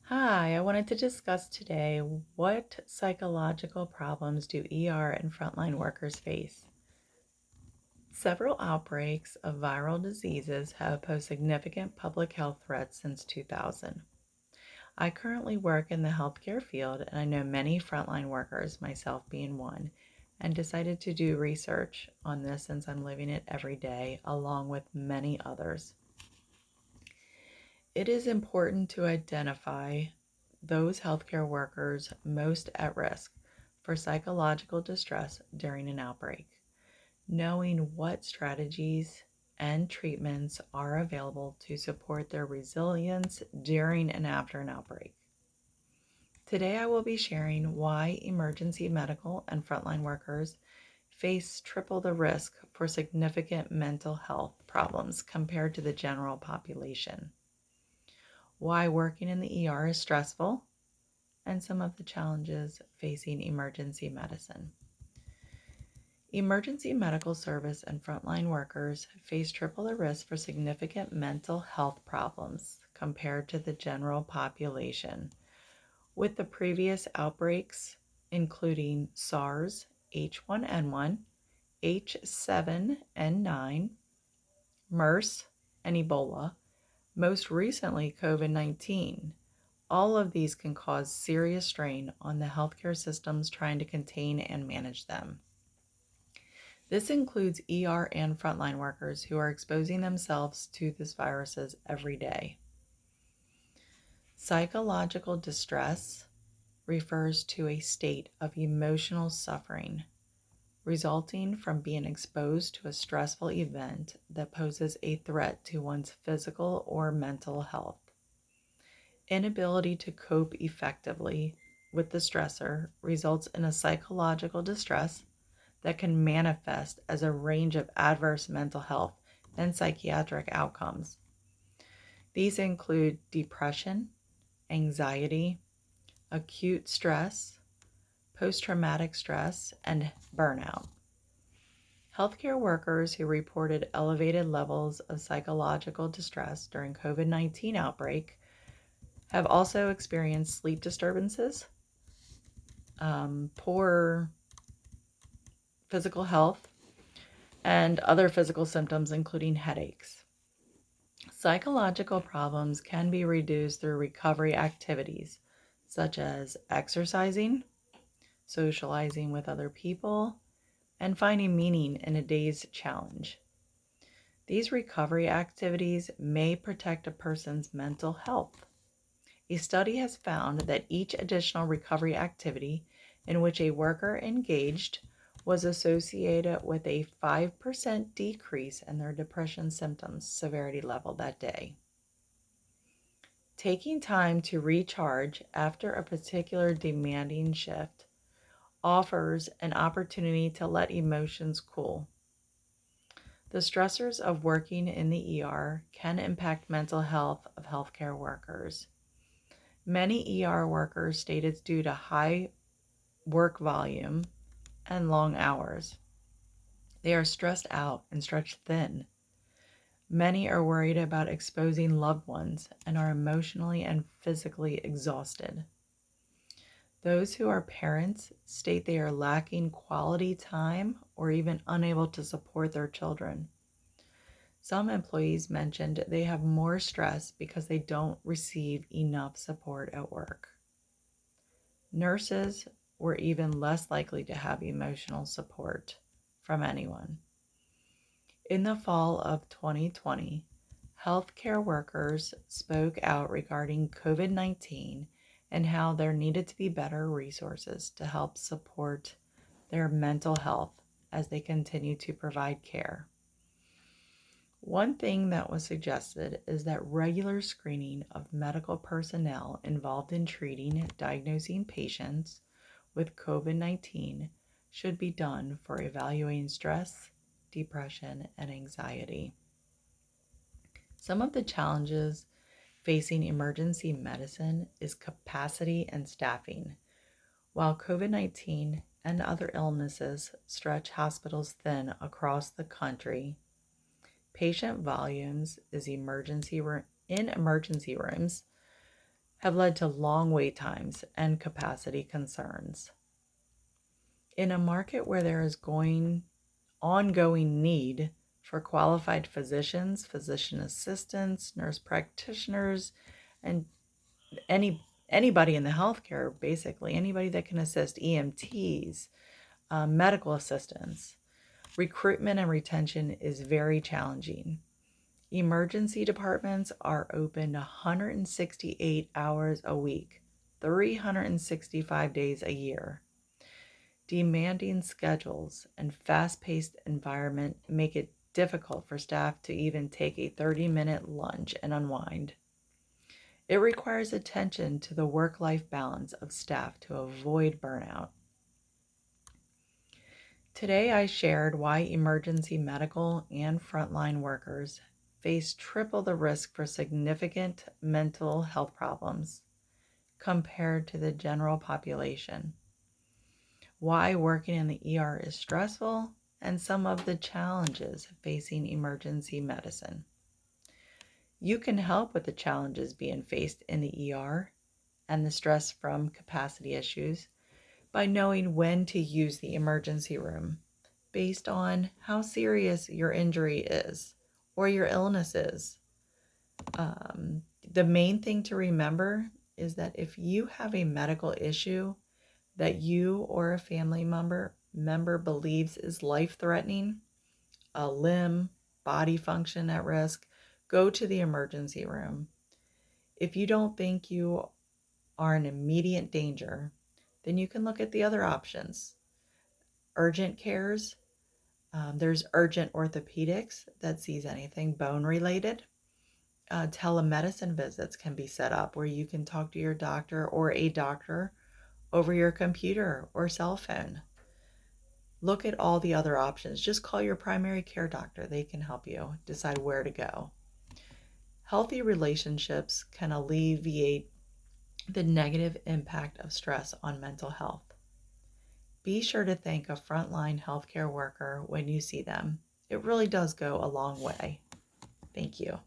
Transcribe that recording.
Hi, I wanted to discuss today what psychological problems do ER and frontline workers face? Several outbreaks of viral diseases have posed significant public health threats since 2000. I currently work in the healthcare field and I know many frontline workers, myself being one, and decided to do research on this since I'm living it every day along with many others. It is important to identify those healthcare workers most at risk for psychological distress during an outbreak. Knowing what strategies and treatments are available to support their resilience during and after an outbreak. Today, I will be sharing why emergency medical and frontline workers face triple the risk for significant mental health problems compared to the general population, why working in the ER is stressful, and some of the challenges facing emergency medicine. Emergency medical service and frontline workers face triple the risk for significant mental health problems compared to the general population, with the previous outbreaks including SARS, H1N1, H7N9, MERS, and Ebola, most recently COVID 19. All of these can cause serious strain on the healthcare systems trying to contain and manage them. This includes ER and frontline workers who are exposing themselves to these viruses every day. Psychological distress refers to a state of emotional suffering resulting from being exposed to a stressful event that poses a threat to one's physical or mental health. Inability to cope effectively with the stressor results in a psychological distress that can manifest as a range of adverse mental health and psychiatric outcomes. These include depression, anxiety, acute stress, post traumatic stress, and burnout. Healthcare workers who reported elevated levels of psychological distress during COVID-19 outbreak have also experienced sleep disturbances, poor physical health, and other physical symptoms, including headaches. Psychological problems can be reduced through recovery activities such as exercising, socializing with other people, and finding meaning in a day's challenge. These recovery activities may protect a person's mental health. A study has found that each additional recovery activity in which a worker engaged was associated with a 5% decrease in their depression symptoms severity level that day. Taking time to recharge after a particular demanding shift offers an opportunity to let emotions cool. The stressors of working in the ER can impact mental health of healthcare workers. Many ER workers state it's due to high work volume and long hours. They are stressed out and stretched thin. Many are worried about exposing loved ones and are emotionally and physically exhausted. Those who are parents state they are lacking quality time or even unable to support their children. Some employees mentioned they have more stress because they don't receive enough support at work. Nurses were even less likely to have emotional support from anyone. In the fall of 2020, healthcare workers spoke out regarding COVID-19 and how there needed to be better resources to help support their mental health as they continue to provide care. One thing that was suggested is that regular screening of medical personnel involved in treating, diagnosing patients with COVID-19 should be done for evaluating stress, depression, and anxiety. Some of the challenges facing emergency medicine is capacity and staffing. While COVID-19 and other illnesses stretch hospitals thin across the country, patient volumes in emergency rooms have led to long wait times and capacity concerns. In a market where there is ongoing need for qualified physicians, physician assistants, nurse practitioners, and anybody in the healthcare, basically anybody that can assist, EMTs, medical assistants, recruitment and retention is very challenging. Emergency departments are open 168 hours a week, 365 days a year. Demanding schedules and fast-paced environment make it difficult for staff to even take a 30-minute lunch and unwind. It requires attention to the work-life balance of staff to avoid burnout. Today I shared why emergency medical and frontline workers face triple the risk for significant mental health problems compared to the general population, why working in the ER is stressful, and some of the challenges facing emergency medicine. You can help with the challenges being faced in the ER and the stress from capacity issues by knowing when to use the emergency room based on how serious your injury is or your illness is. The main thing to remember is that if you have a medical issue that you or a family member believes is life-threatening, a limb, body function at risk, go to the emergency room. If you don't think you are in immediate danger, then you can look at the other options. Urgent cares, there's urgent orthopedics that sees anything bone related. Telemedicine visits can be set up where you can talk to your doctor or a doctor over your computer or cell phone. Look at all the other options. Just call your primary care doctor. They can help you decide where to go. Healthy relationships can alleviate the negative impact of stress on mental health. Be sure to thank a frontline healthcare worker when you see them. It really does go a long way. Thank you.